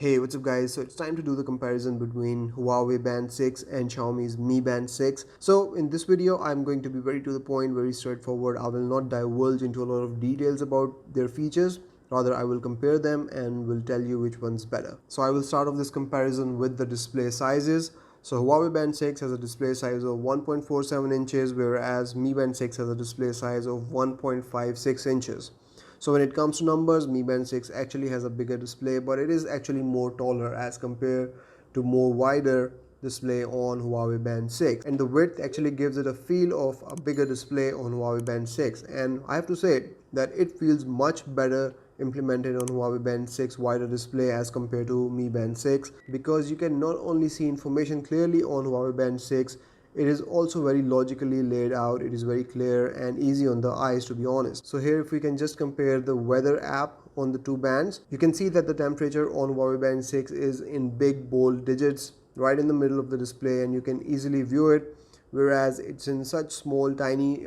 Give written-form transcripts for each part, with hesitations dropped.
Hey, what's up guys? So it's time to do the comparison between Huawei Band 6 and Xiaomi's Mi Band 6. So in this video, I'm going to be very to the point, very straightforward. I will not divulge into a lot of details about their features. Rather, I will compare them and will tell you which one's better. So I will start off this comparison with the display sizes. So Huawei Band 6 has a display size of 1.47 inches, whereas Mi Band 6 has a display size of 1.56 inches. So when it comes to numbers, Mi Band 6 actually has a bigger display, but it is actually more taller as compared to more wider display on Huawei Band 6, and the width actually gives it a feel of a bigger display on Huawei Band 6, and I have to say that it feels much better implemented on Huawei Band 6 wider display as compared to Mi Band 6, because you can not only see information clearly on Huawei Band 6, it is also very logically laid out. It is very clear and easy on the eyes, to be honest. So here if we can just compare the weather app on the two bands, you can see that the temperature on Huawei Band 6 is in big bold digits right in the middle of the display, and you can easily view it, whereas it's in such small tiny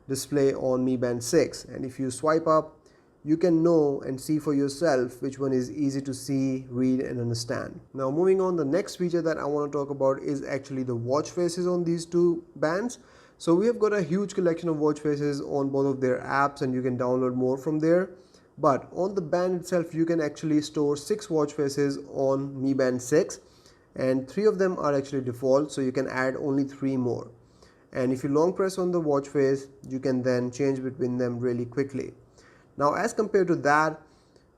display on Mi Band 6. And if you swipe up, you can know and see for yourself which one is easy to see, read and understand. Now moving on, the next feature that I want to talk about is actually the watch faces on these two bands. So we have got a huge collection of watch faces on both of their apps, and you can download more from there. But on the band itself, you can actually store 6 watch faces on Mi Band 6, and 3 of them are actually default, so you can add only 3 more. And if you long press on the watch face, you can then change between them really quickly. Now as compared to that,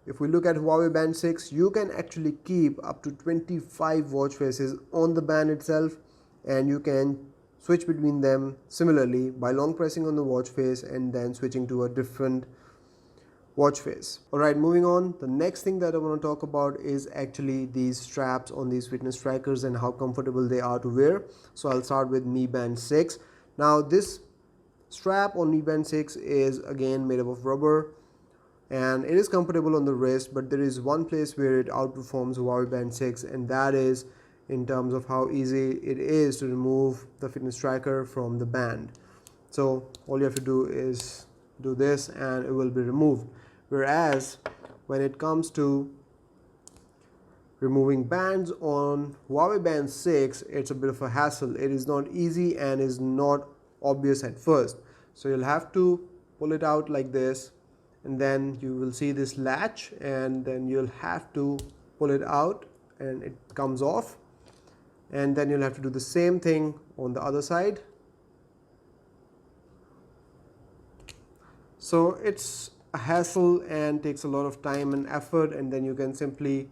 if we look at Huawei Band 6, you can actually keep up to 25 watch faces on the band itself, and you can switch between them similarly by long pressing on the watch face and then switching to a different watch face. Alright, moving on, the next thing that I want to talk about is actually these straps on these fitness trackers and how comfortable they are to wear. So I'll start with Mi Band 6. Now this strap on Mi Band 6 is again made up of rubber, and it is comfortable on the wrist, but there is one place where it outperforms Huawei Band 6, and that is in terms of how easy it is to remove the fitness tracker from the band. So all you have to do is do this and it will be removed, whereas when it comes to removing bands on Huawei Band 6, it's a bit of a hassle. It is not easy and is not obvious at first. So you'll have to pull it out like this, and then you will see this latch, and then you'll have to pull it out and it comes off, and then you'll have to do the same thing on the other side. So it's a hassle and takes a lot of time and effort, and then you can simply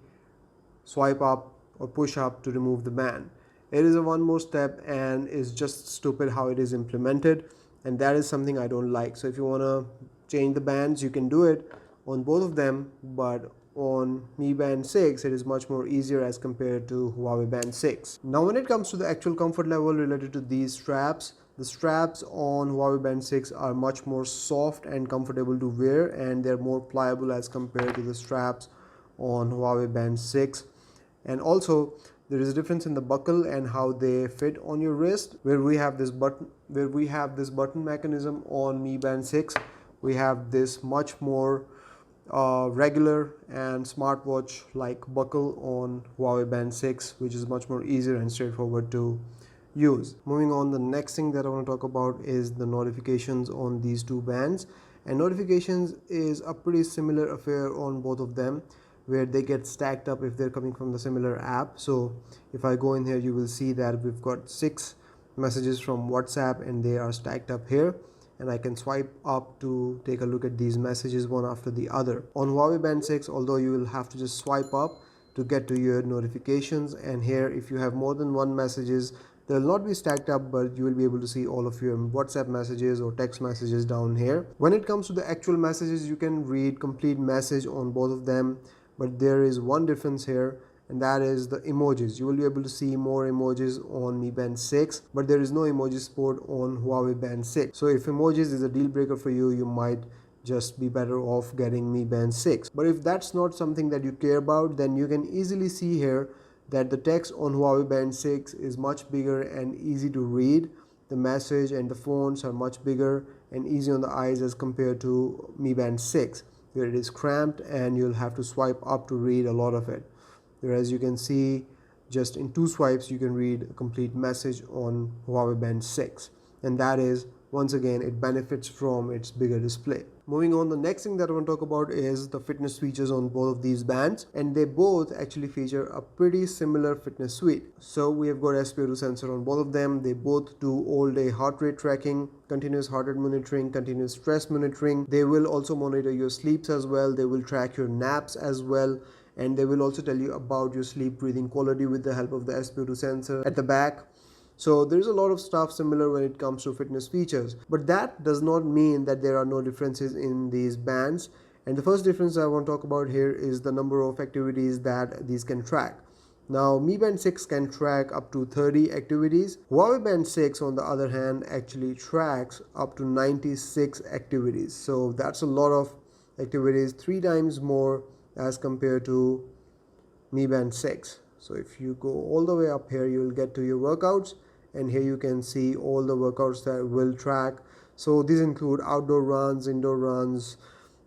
swipe up or push up to remove the band. It is a one more step and is just stupid how it is implemented, and that is something I don't like. So if you want to change the bands, you can do it on both of them, but on Mi Band 6 it is much more easier as compared to Huawei Band 6. Now when it comes to the actual comfort level related to these straps, the straps on Huawei Band 6 are much more soft and comfortable to wear, and they're more pliable as compared to the straps on Huawei Band 6. And also there is a difference in the buckle and how they fit on your wrist. Where we have this button mechanism on Mi Band 6, we have this much more regular and smartwatch like buckle on Huawei Band 6, which is much more easier and straightforward to use. Moving on, the next thing that I want to talk about is the notifications on these two bands. And notifications is a pretty similar affair on both of them, where they get stacked up if they're coming from the similar app. So if I go in here, you will see that we've got 6 messages from WhatsApp and they are stacked up here, and I can swipe up to take a look at these messages one after the other. On Huawei Band 6, although you will have to just swipe up to get to your notifications, and here if you have more than one messages, they will not be stacked up, but you will be able to see all of your WhatsApp messages or text messages down here. When it comes to the actual messages, you can read complete message on both of them, but there is one difference here, and that is the emojis. You will be able to see more emojis on Mi Band 6, but there is no emoji support on Huawei Band 6. So if emojis is a deal breaker for you, you might just be better off getting Mi Band 6. But if that's not something that you care about, then you can easily see here that the text on Huawei Band 6 is much bigger and easy to read. The message and the fonts are much bigger and easy on the eyes as compared to Mi Band 6, where it is cramped and you'll have to swipe up to read a lot of it. whereas you can see just in 2 swipes you can read a complete message on Huawei Band 6, and that is, once again, it benefits from its bigger display. Moving on, the next thing that I want to talk about is the fitness features on both of these bands, and they both actually feature a pretty similar fitness suite. So we have got SpO2 sensor on both of them. They both do all-day heart rate tracking, continuous heart rate monitoring, continuous stress monitoring. They will also monitor your sleeps as well. They will track your naps as well, and they will also tell you about your sleep breathing quality with the help of the SpO2 sensor at the back. So there's a lot of stuff similar when it comes to fitness features, but that does not mean that there are no differences in these bands. And the first difference I want to talk about here is the number of activities that these can track. Now, Mi Band 6 can track up to 30 activities. Huawei Band 6, on the other hand, actually tracks up to 96 activities. So that's a lot of activities, 3 times more as compared to Mi Band 6. So if you go all the way up here, you will get to your workouts, and here you can see all the workouts that will track. So these include outdoor runs, indoor runs,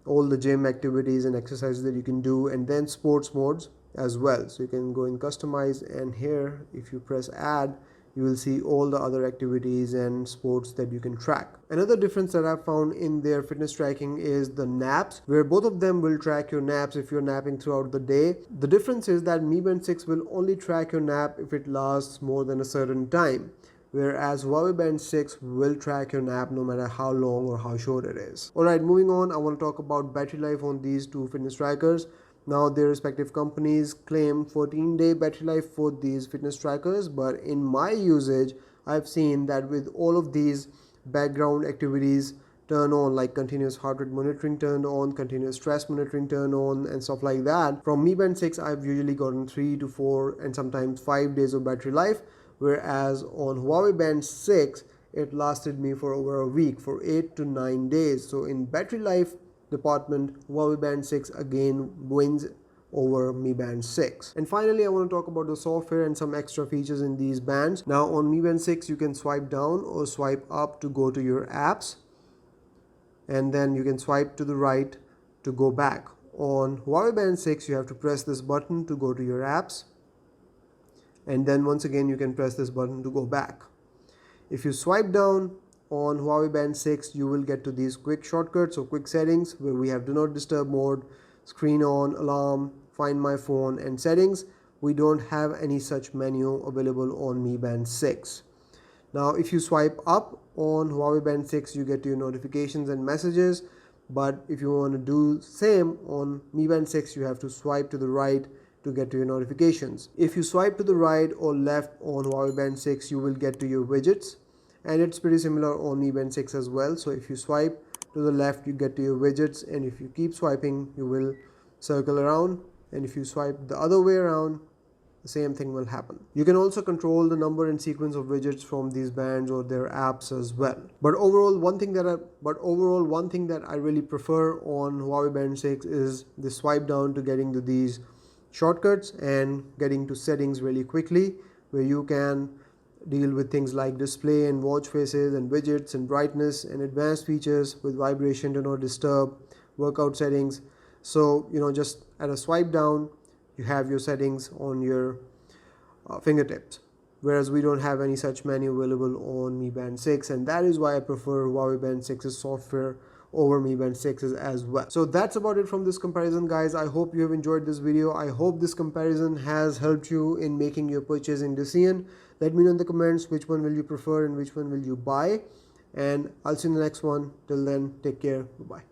all the gym activities and exercises that you can do, and then sports modes as well. So you can go in customize, and here if you press add, you will see all the other activities and sports that you can track. Another difference that I've found in their fitness tracking is the naps, where both of them will track your naps if you're napping throughout the day. The difference is that Mi Band 6 will only track your nap if it lasts more than a certain time, whereas Huawei Band 6 will track your nap no matter how long or how short it is. Alright, moving on, I want to talk about battery life on these two fitness trackers. Now, their respective companies claim 14-day battery life for these fitness trackers, but in my usage, I've seen that with all of these background activities turned on, like continuous heart rate monitoring turned on, continuous stress monitoring turned on, and stuff like that, from Mi Band 6, I've usually gotten 3 to 4 and sometimes 5 days of battery life, whereas on Huawei Band 6, it lasted me for over a week, for 8 to 9 days. So in battery life department, Huawei Band 6 again wins over Mi Band 6. And finally, I want to talk about the software and some extra features in these bands. Now, on Mi Band 6, you can swipe down or swipe up to go to your apps, and then you can swipe to the right to go back. On Huawei Band 6, you have to press this button to go to your apps, and then once again you can press this button to go back. If you swipe down on Huawei Band 6, you will get to these quick shortcuts or quick settings, where we have do not disturb mode, screen on, alarm, find my phone, and settings. We don't have any such menu available on Mi Band 6. Now, if you swipe up on Huawei Band 6, you get to your notifications and messages, but if you want to do same on Mi Band 6, you have to swipe to the right to get to your notifications. If you swipe to the right or left on Huawei Band 6, you will get to your widgets, and it's pretty similar on Mi Band 6 as well. So if you swipe to the left, you get to your widgets, and if you keep swiping, you will circle around, and if you swipe the other way around, the same thing will happen. You can also control the number and sequence of widgets from these bands or their apps as well. But overall, one thing that I really prefer on Huawei Band 6 is the swipe down to getting to these shortcuts and getting to settings really quickly, where you can deal with things like display and watch faces and widgets and brightness and advanced features with vibration, do not disturb, workout settings. So, just at a swipe down, you have your settings on your fingertips, whereas we don't have any such menu available on Mi Band 6, and that is why I prefer Huawei Band 6's software over Mi Band 6's as well. So that's about it from this comparison, guys. I hope you have enjoyed this video. I hope this comparison has helped you in making your purchasing decision. Let me know in the comments which one will you prefer and which one will you buy, and I'll see you in the next one. Till then, take care. Bye-bye.